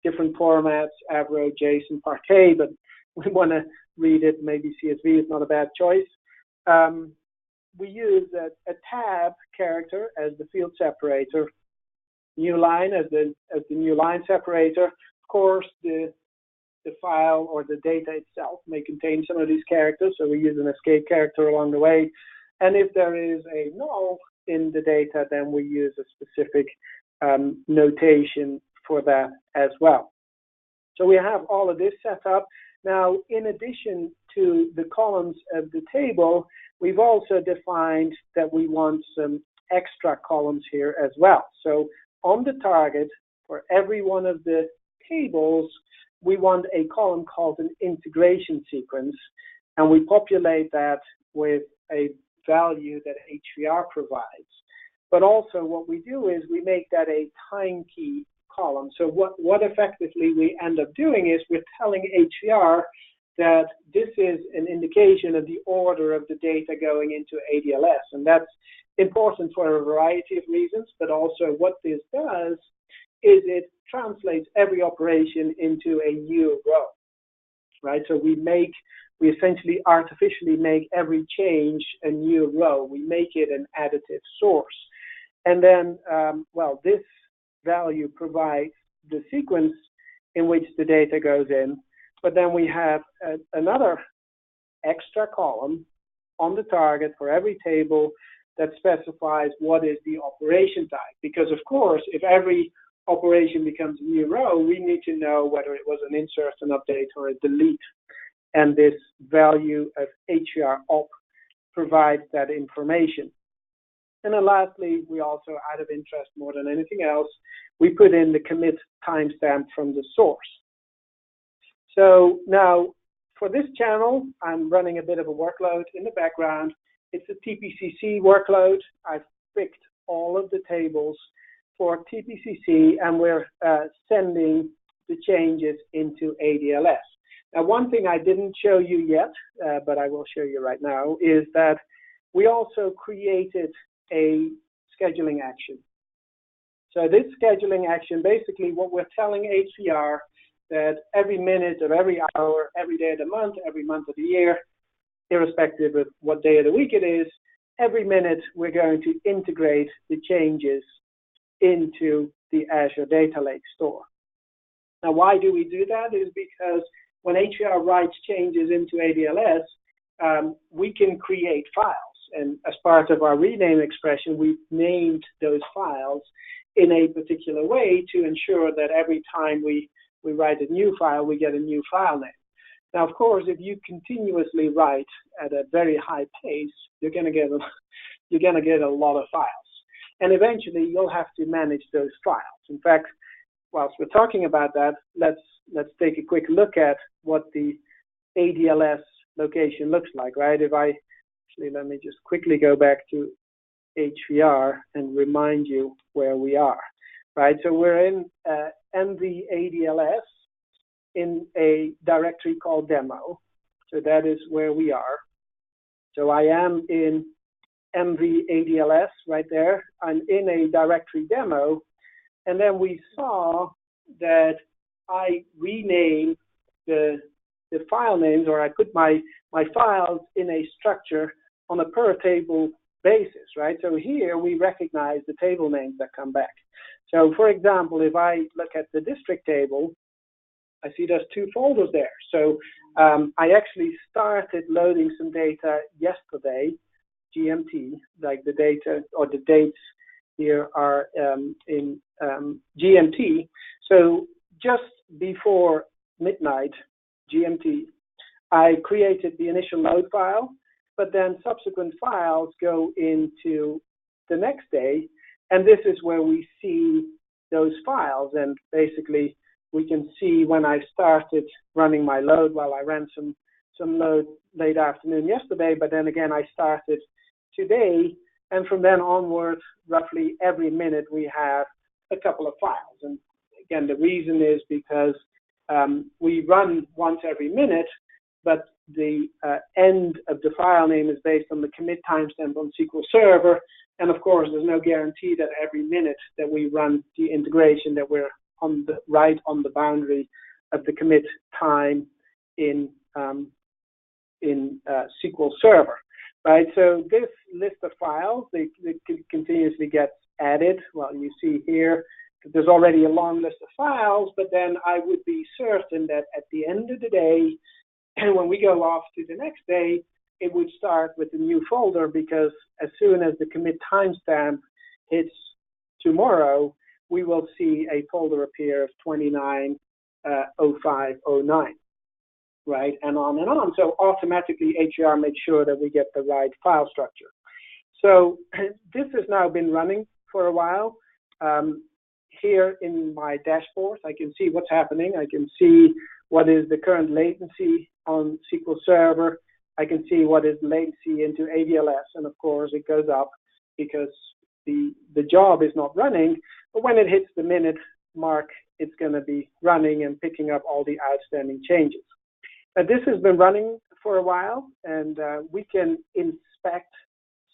[SPEAKER 2] different formats, Avro, JSON, Parquet, but we want to read it. Maybe CSV is not a bad choice. We use a tab character as the field separator, new line as the new line separator. Of course, the file or the data itself may contain some of these characters, so we use an escape character along the way. And if there is a null in the data, then we use a specific notation for that as well. So we have all of this set up. Now, in addition to the columns of the table, we've also defined that we want some extra columns here as well. So on the target, for every one of the tables, we want a column called an integration sequence, and we populate that with a value that HVR provides. But also what we do is we make that a time key column. So what effectively we end up doing is we're telling HVR that this is an indication of the order of the data going into ADLS. And that's important for a variety of reasons, but also what this does is it translates every operation into a new row, right? So we essentially artificially make every change a new row. We make it an additive source. And then, this value provides the sequence in which the data goes in, but then we have another extra column on the target for every table that specifies what is the operation type. Because of course, if every operation becomes a new row, we need to know whether it was an insert, an update, or a delete. And this value of HVR op provides that information. And then lastly, we also, out of interest more than anything else, we put in the commit timestamp from the source. So now for this channel, I'm running a bit of a workload in the background. It's a TPCC workload. I've picked all of the tables for TPCC, and we're sending the changes into ADLS. Now, one thing I didn't show you yet, but I will show you right now, is that we also created a scheduling action. So this scheduling action, basically what we're telling HCR that every minute of every hour, every day of the month, every month of the year, irrespective of what day of the week it is, every minute we're going to integrate the changes into the Azure Data Lake store. Now, why do we do that? Is because when HCR writes changes into ADLS, we can create files. And as part of our rename expression, we've named those files in a particular way to ensure that every time we write a new file, we get a new file name. Now, of course, if you continuously write at a very high pace, you're going to get a lot of files. And eventually, you'll have to manage those files. In fact, whilst we're talking about that, let's take a quick look at what the ADLS location looks like, right? Let me just quickly go back to HVR and remind you where we are, right? So we're in MV ADLS in a directory called demo. So that is where we are. So I am in MV ADLS right there. I'm in a directory demo. And then we saw that I renamed the file names, or I put my files in a structure on a per table basis, right? So here we recognize the table names that come back. So for example, if I look at the district table, I see there's two folders there. So I actually started loading some data yesterday, GMT, like the data or the dates here are in GMT. So just before midnight GMT, I created the initial load file, but then subsequent files go into the next day, and this is where we see those files. And basically, we can see when I started running my load. Well, I ran some load late afternoon yesterday, but then again, I started today, and from then onward, roughly every minute we have a couple of files. And again, the reason is because we run once every minute, but the end of the file name is based on the commit timestamp on SQL Server. And of course, there's no guarantee that every minute that we run the integration that we're right on the boundary of the commit time in SQL Server, right? So this list of files, they continuously gets added. Well, you see here that there's already a long list of files, but then I would be certain that at the end of the day, and when we go off to the next day, it would start with a new folder, because as soon as the commit timestamp hits tomorrow, we will see a folder appear of 290509, right? And on and on. So automatically HCR makes sure that we get the right file structure. So this has now been running for a while. Here in my dashboard, I can see what's happening. I can see what is the current latency on SQL Server. I can see what is latency into ADLS, and of course it goes up because the job is not running, but when it hits the minute mark, it's going to be running and picking up all the outstanding changes. Now, this has been running for a while, and we can inspect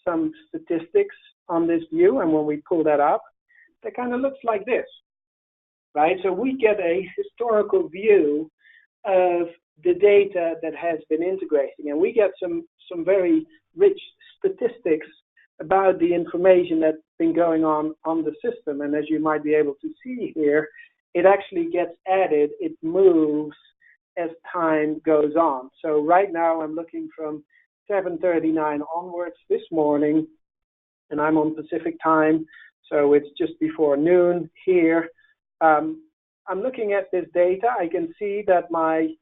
[SPEAKER 2] some statistics on this view, and when we pull that up, that kind of looks like this, right? So we get a historical view of the data that has been integrating, and we get some very rich statistics about the information that's been going on the system. And as you might be able to see here, it actually gets added, it moves as time goes on. So right now I'm looking from 7:39 onwards this morning, and I'm on Pacific time, so it's just before noon here. I'm looking at this data. I can see that my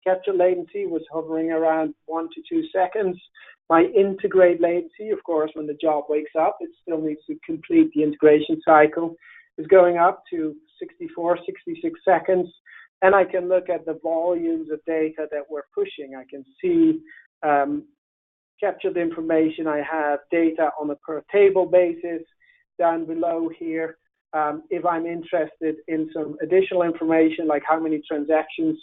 [SPEAKER 2] capture latency was hovering around 1 to 2 seconds. My integrate latency, of course, when the job wakes up, it still needs to complete the integration cycle, is going up to 64, 66 seconds. and I can look at the volumes of data that we're pushing. I can see captured information. I have data on a per table basis down below here. If I'm interested in some additional information, like how many transactions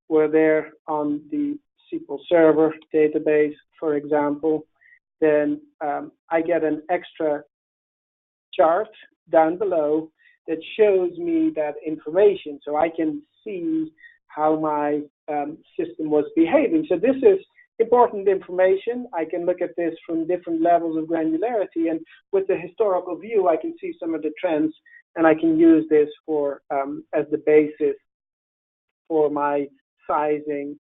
[SPEAKER 2] were there on the SQL Server database, for example, then I get an extra chart down below that shows me that information, so I can see how my system was behaving. So this is important information. I can look at this from different levels of granularity, and with the historical view, I can see some of the trends, and I can use this for as the basis for my sizing.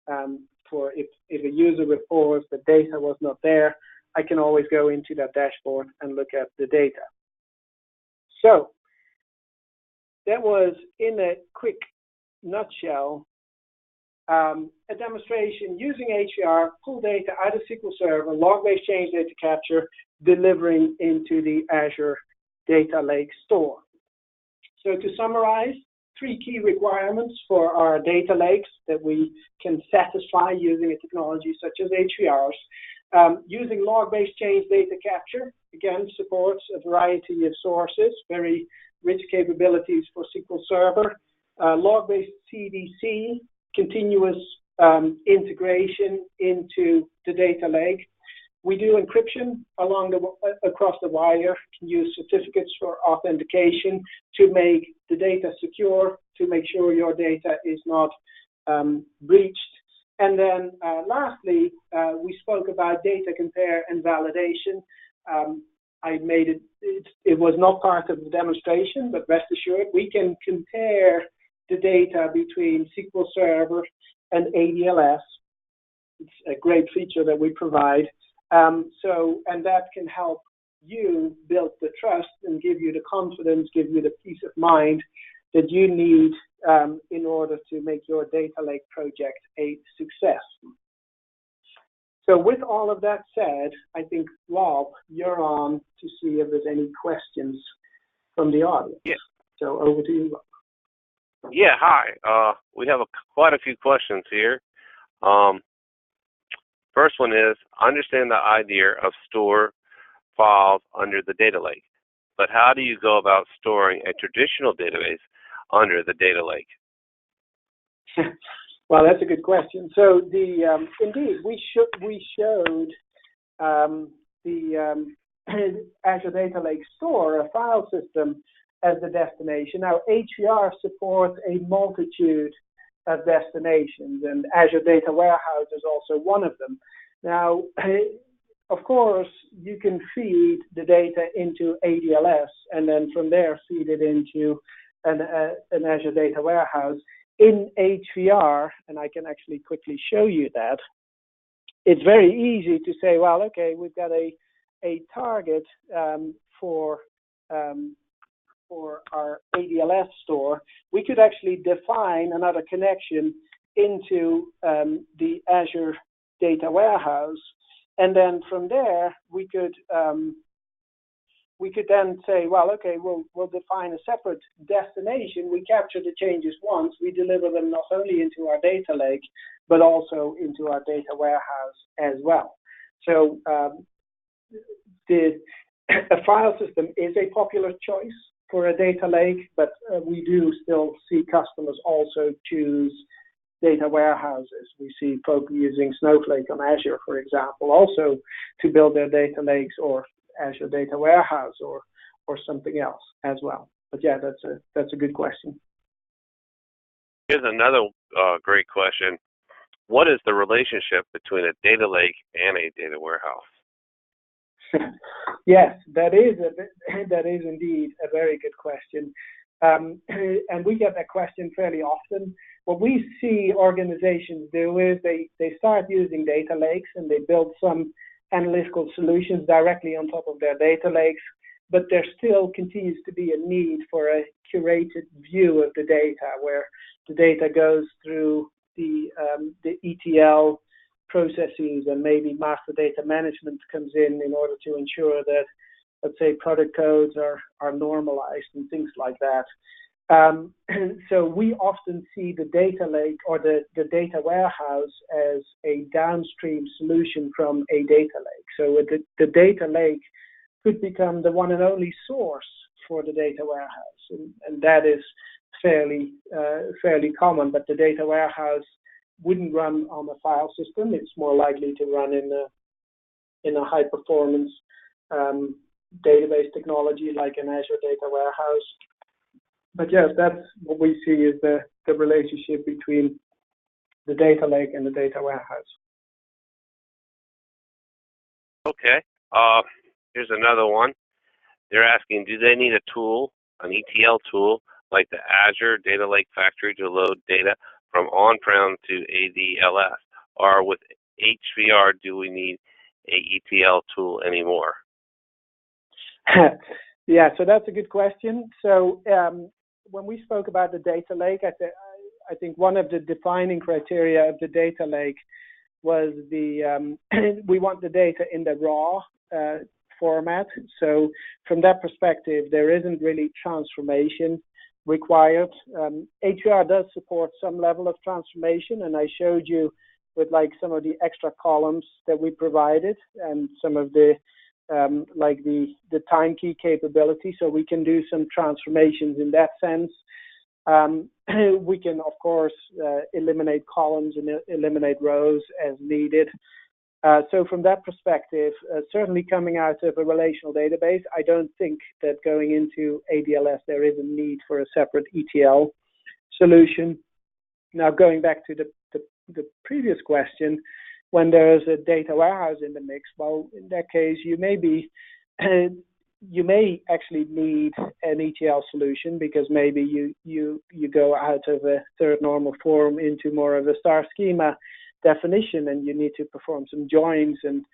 [SPEAKER 2] For if a user reports the data was not there, I can always go into that dashboard and look at the data. So that was, in a quick nutshell, a demonstration using HDR, pull data out of SQL Server, Logbase change data capture, delivering into the Azure Data Lake store. So to summarize, 3 key requirements for our data lakes that we can satisfy using a technology such as HDRs. Using Logbase change data capture, again, supports a variety of sources, very rich capabilities for SQL Server. Logbase CDC, continuous integration into the data lake. We do encryption across the wire, can use certificates for authentication to make the data secure, to make sure your data is not breached. And then lastly, we spoke about data compare and validation. I made it was not part of the demonstration, but rest assured, we can compare the data between SQL Server and ADLS. It's a great feature that we provide. And that can help you build the trust and give you the confidence, give you the peace of mind that you need in order to make your data lake project a success. So with all of that said, I think, Rob, you're on to see if there's any questions from the audience.
[SPEAKER 3] Yeah.
[SPEAKER 2] So over to you, Rob.
[SPEAKER 3] Yeah, hi. We have quite a few questions here. First one is, I understand the idea of store files under the data lake, but how do you go about storing a traditional database under the data lake?
[SPEAKER 2] Well, that's a good question. So indeed, we showed the Azure Data Lake Store, a file system, as the destination. Now, HDR supports a multitude of destinations, and Azure Data Warehouse is also one of them. Now, of course, you can feed the data into ADLS, and then from there feed it into an Azure Data Warehouse. In HDR, and I can actually quickly show you that, it's very easy to say, well, okay, we've got a target for our ADLS store. We could actually define another connection into the Azure Data Warehouse, and then from there we could then say, well, okay, we'll define a separate destination. We capture the changes once, we deliver them not only into our data lake, but also into our data warehouse as well. So a file system is a popular choice for a data lake, but we do still see customers also choose data warehouses. We see folks using Snowflake on Azure, for example, also to build their data lakes, or Azure Data Warehouse, or something else as well. But yeah, that's a good question.
[SPEAKER 3] Here's another great question. What is the relationship between a data lake and a data warehouse?
[SPEAKER 2] Yes, that is indeed a very good question. And we get that question fairly often. What we see organizations do is they start using data lakes, and they build some analytical solutions directly on top of their data lakes, but there still continues to be a need for a curated view of the data, where the data goes through the ETL processes, and maybe master data management comes in order to ensure that, let's say, product codes are normalized and things like that. So we often see the data lake or the data warehouse as a downstream solution from a data lake. So the data lake could become the one and only source for the data warehouse, and that is fairly common. But the data warehouse wouldn't run on a file system. It's more likely to run in a high performance database technology like an Azure data warehouse. But yes, that's what we see is the relationship between the data lake and the data warehouse.
[SPEAKER 3] Okay. Here's another one. They're asking, do they need a tool, an ETL tool, like the Azure Data Lake Factory to load data from on-prem to ADLS? Or with HVR, do we need a ETL tool anymore?
[SPEAKER 2] Yeah, so that's a good question. So when we spoke about the data lake, I think one of the defining criteria of the data lake was we want the data in the raw format. So from that perspective, there isn't really transformation required. HDFS does support some level of transformation, and I showed you with like some of the extra columns that we provided and some of the like the time key capability, so we can do some transformations in that sense. We can, of course, eliminate columns and eliminate rows as needed. So from that perspective, certainly coming out of a relational database, I don't think that going into ADLS there is a need for a separate ETL solution. Now, going back to the previous question, when there's a data warehouse in the mix, well, in that case, you may actually need an ETL solution because maybe you go out of a third normal form into more of a star schema definition, and you need to perform some joins, and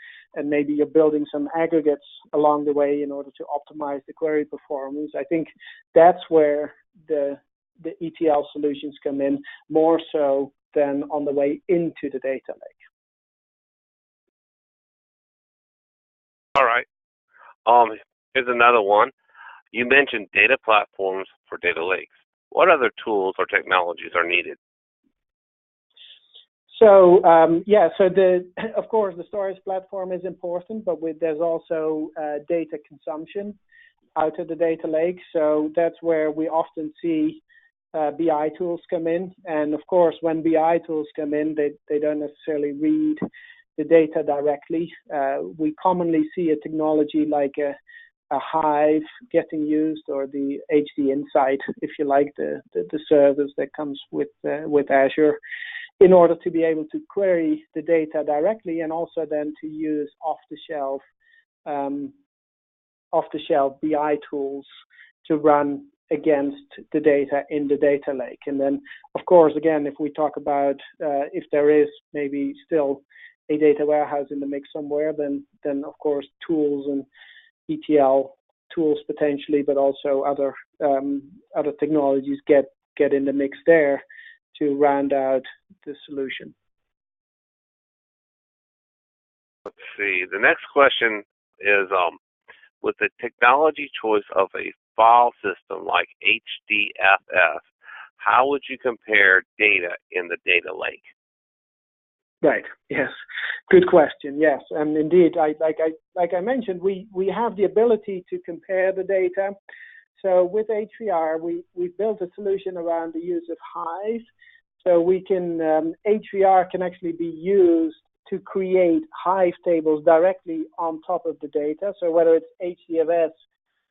[SPEAKER 2] maybe you're building some aggregates along the way in order to optimize the query performance. I think that's where the ETL solutions come in more so than on the way into the data lake.
[SPEAKER 3] All right. Here's another one. You mentioned data platforms for data lakes. What other tools or technologies are needed?
[SPEAKER 2] So of course the storage platform is important, but there's also data consumption out of the data lake. So that's where we often see BI tools come in. And of course, when BI tools come in, they don't necessarily read the data directly. We commonly see a technology like a Hive getting used, or the HD Insight, if you like, the service that comes with Azure, in order to be able to query the data directly, and also then to use off-the-shelf BI tools to run against the data in the data lake. And then, of course, again, if we talk about if there is maybe still a data warehouse in the mix somewhere, then of course tools and ETL tools potentially, but also other technologies get in the mix there to round out the solution.
[SPEAKER 3] Let's see. The next question is, with the technology choice of a file system like HDFS, how would you compare data in the data lake?
[SPEAKER 2] Right. Yes. Good question. Yes, and indeed, like I mentioned, we have the ability to compare the data. So with HVR, we built a solution around the use of Hive. So we can HVR can actually be used to create Hive tables directly on top of the data. So whether it's HDFS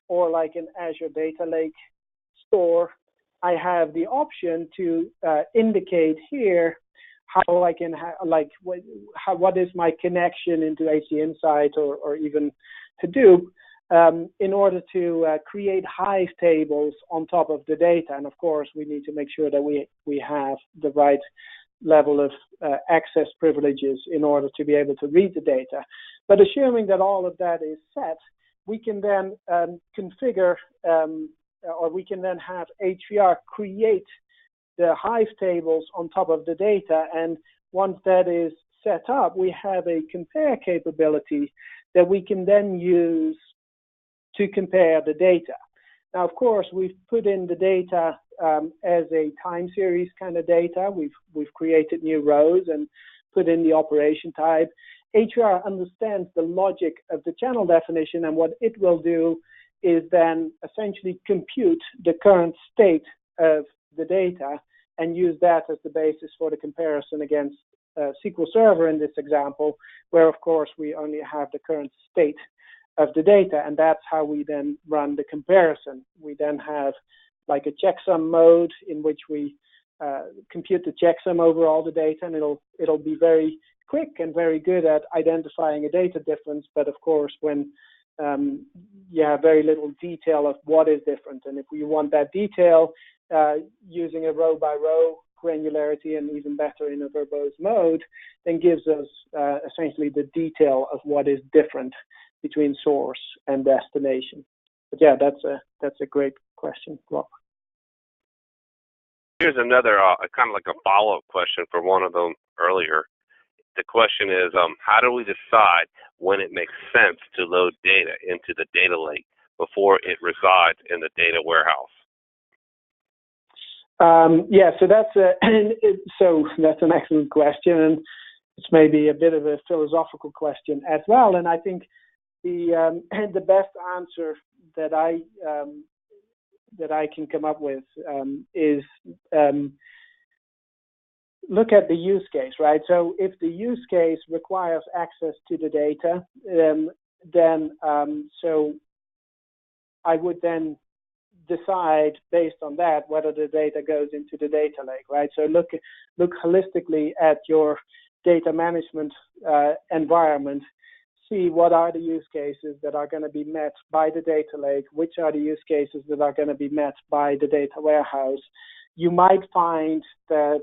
[SPEAKER 2] or like an Azure Data Lake store, I have the option to indicate here how I can what is my connection into HD Insight or even Hadoop in order to create Hive tables on top of the data. And of course, we need to make sure that we have the right level of access privileges in order to be able to read the data. But assuming that all of that is set, we can then configure or we can then have HVR create the Hive tables on top of the data. And once that is set up, we have a compare capability that we can then use to compare the data. Now, of course, we've put in the data as a time series kind of data. We've created new rows and put in the operation type. HDR understands the logic of the channel definition, and what it will do is then essentially compute the current state of the data and use that as the basis for the comparison against SQL Server in this example, where of course we only have the current state of the data, and that's how we then run the comparison. We then have like a checksum mode in which we compute the checksum over all the data, and it'll be very quick and very good at identifying a data difference. But of course, when you have very little detail of what is different, and if we want that detail, using a row by row granularity and even better in a verbose mode, then gives us essentially the detail of what is different between source and destination. But yeah, that's a great question, Rob.
[SPEAKER 3] Here's another kind of like a follow-up question for one of them earlier. The question is, how do we decide when it makes sense to load data into the data lake before it resides in the data warehouse?
[SPEAKER 2] Yeah, so that's an excellent question, and it's maybe a bit of a philosophical question as well. And I think the best answer that I can come up with is look at the use case, right? So if the use case requires access to the data, then so I would then decide based on that whether the data goes into the data lake, right? So look holistically at your data management environment. See what are the use cases that are going to be met by the data lake, which are the use cases that are going to be met by the data warehouse. You might find that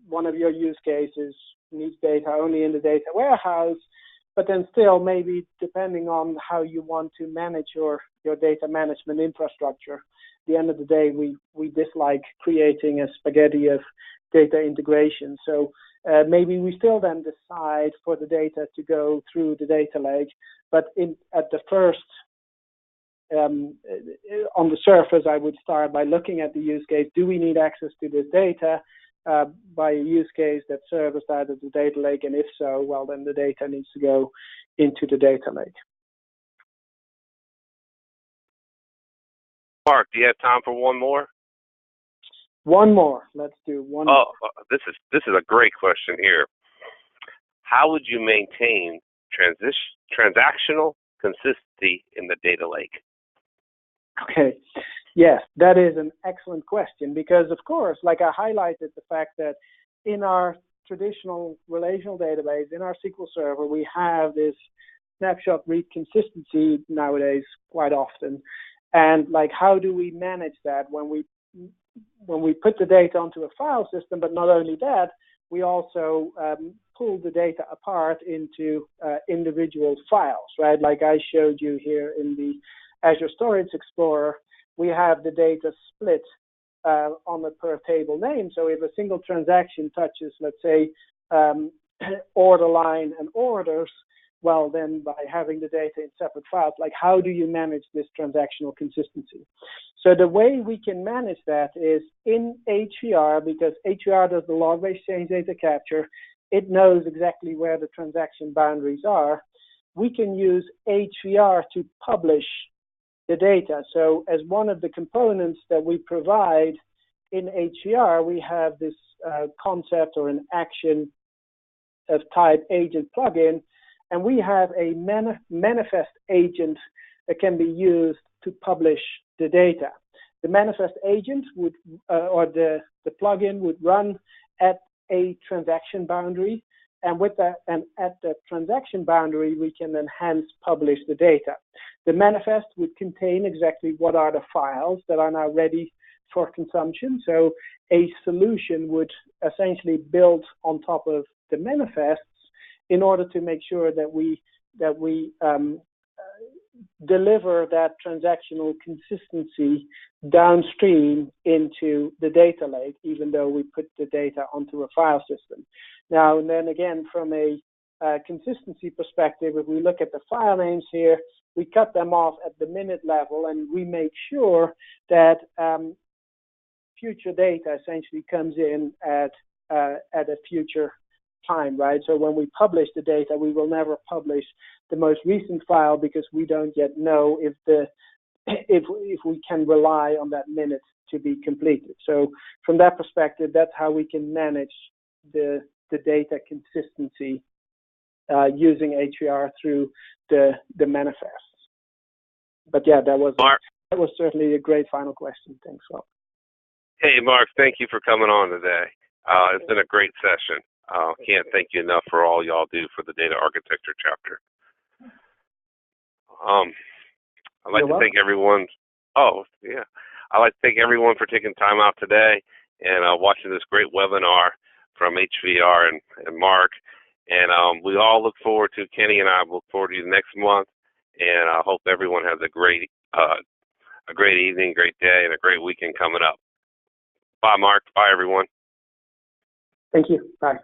[SPEAKER 2] one of your use cases needs data only in the data warehouse, but then still maybe depending on how you want to manage your data management infrastructure, at the end of the day, we dislike creating a spaghetti of data integration. So maybe we still then decide for the data to go through the data lake, but at the first, on the surface, I would start by looking at the use case. Do we need access to this data by a use case that serviced out of the data lake? And if so, well, then the data needs to go into the data lake.
[SPEAKER 3] Mark, do you have time for one more?
[SPEAKER 2] One more. Let's do one more.
[SPEAKER 3] This is a great question here. How would you maintain transactional consistency in the data lake?
[SPEAKER 2] Okay. Yes, that is an excellent question because, of course, like I highlighted the fact that in our traditional relational database, in our SQL Server, we have this snapshot read consistency nowadays quite often. And like, how do we manage that when we put the data onto a file system? But not only that, we also pull the data apart into individual files, right? Like I showed you here in the Azure Storage Explorer, we have the data split on a per table name. So if a single transaction touches, let's say, order line and orders, well, then by having the data in separate files, like how do you manage this transactional consistency? So the way we can manage that is in HDR, because HDR does the log-based change data capture. It knows exactly where the transaction boundaries are. We can use HDR to publish the data. So as one of the components that we provide in HDR, we have this concept or an action of type agent plugin, and we have a manifest agent that can be used to publish the data. The manifest agent would, or the plugin would run at a transaction boundary, and with that, and at the transaction boundary, we can then hence publish the data. The manifest would contain exactly what are the files that are now ready for consumption. So a solution would essentially build on top of the manifests in order to make sure that we deliver that transactional consistency downstream into the data lake, even though we put the data onto a file system. Now, and then again, from a consistency perspective, if we look at the file names here, we cut them off at the minute level, and we make sure that future data essentially comes in at a future time, right? So when we publish the data, we will never publish the most recent file because we don't yet know if we can rely on that minute to be completed. So from that perspective, that's how we can manage the data consistency using HVR through the manifest. But yeah, that was certainly a great final question. Thanks, Rob.
[SPEAKER 3] Hey, Mark, thank you for coming on today. It's been a great session. Can't thank you enough for all y'all do for the data architecture chapter. I'd like to thank everyone. I'd like to thank everyone for taking time out today and watching this great webinar from HVR and Mark. And we all look forward to, Kenny and I look forward to you next month. And I hope everyone has a great evening, great day, and a great weekend coming up. Bye, Mark. Bye, everyone.
[SPEAKER 2] Thank you. Bye.